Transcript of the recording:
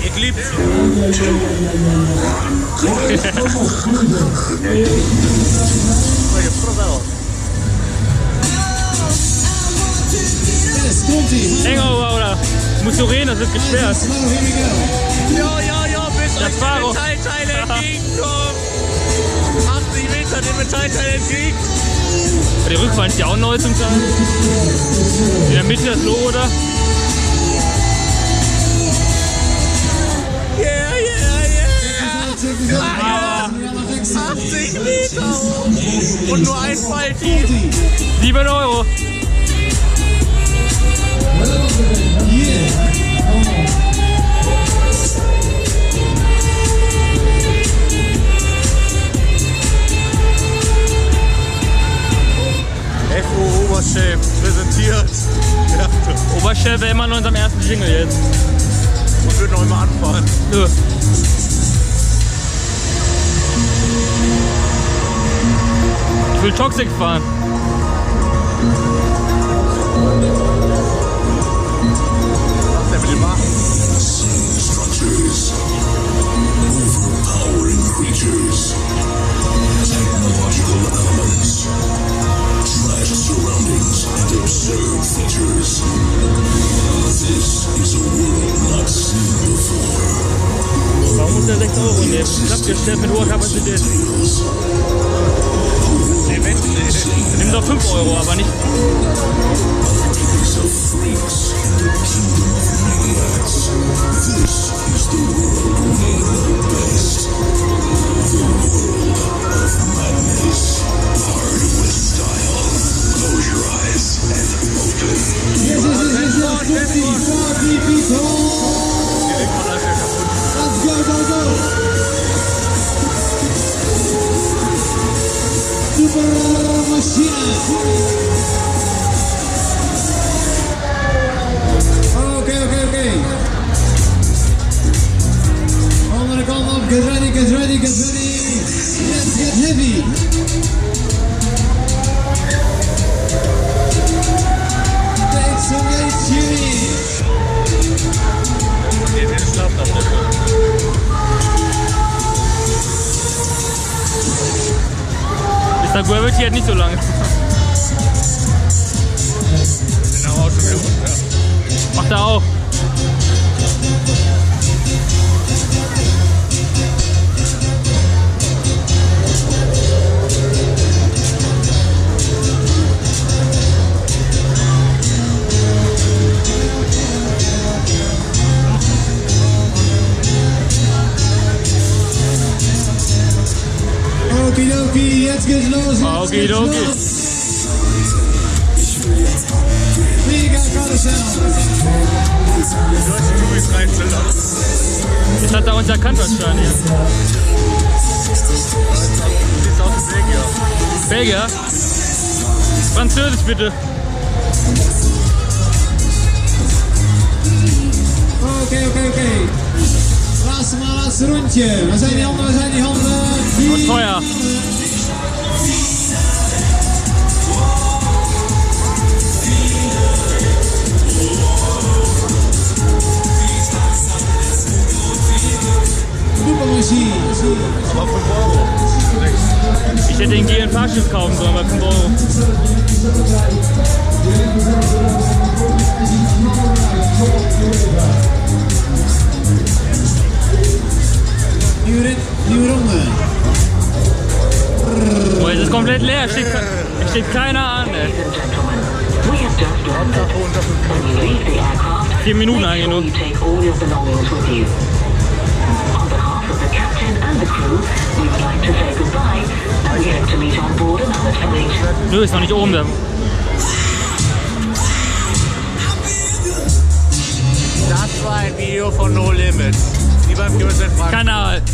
Ich lieb's. Hangover oder Mussolini, das wird gesperrt. Ja, bis Das euch war die auch. Metallteile entgegenkommen. 80 Meter den Metallteil entgegen. Die Rückfahrt ist ja auch neu zum Teil. In der Mitte das Logo da. Yeah. 80 Meter hoch. Und nur ein Fall tief. 7 €. FO Oberchef präsentiert. Reactor. Oberchef wäre immer noch in unserem ersten Jingle jetzt. Und wird noch immer anfahren. Ja. Ich will Toxic fahren. Was der mit dem machen? Structures, overpowering creatures, technological elements, trash surroundings, and absurd features. This is a world not seen before. Warum muss der 6 € nehmen? Klappgestellt mit hoher Kapazität. Nimm doch 5 €, aber nicht. Piece of freaks and the kingdom of maniacs. This is the world we know best. The world of madness. Hard with style. Close your eyes and open. Yes, 40 people. Let's go. Super Maschine. Okay. Andere kant op, get ready. Let's get heavy. Take some tuning. Ist der Gravity halt nicht so lang. Macht er auch. Okidoki, jetzt geht's los. Okidoki. Mega Karussell. Jetzt hat er uns erkannt wahrscheinlich. Sieht aus wie Belgier. Belgier? Französisch bitte. Okay. Laatste rondje. Waar zijn die handen? Und teuer. Supermaschine. Aber 5 €. Ich hätte den G in Fahrschiff kaufen sollen bei 5 €. Nieuwe ronde. Oh, es ist komplett leer. Es steht keiner an, ey. 4 Minuten eigentlich nur. Nö, ist noch nicht oben. Das war ein Video von No Limit. Wie beim Kanal.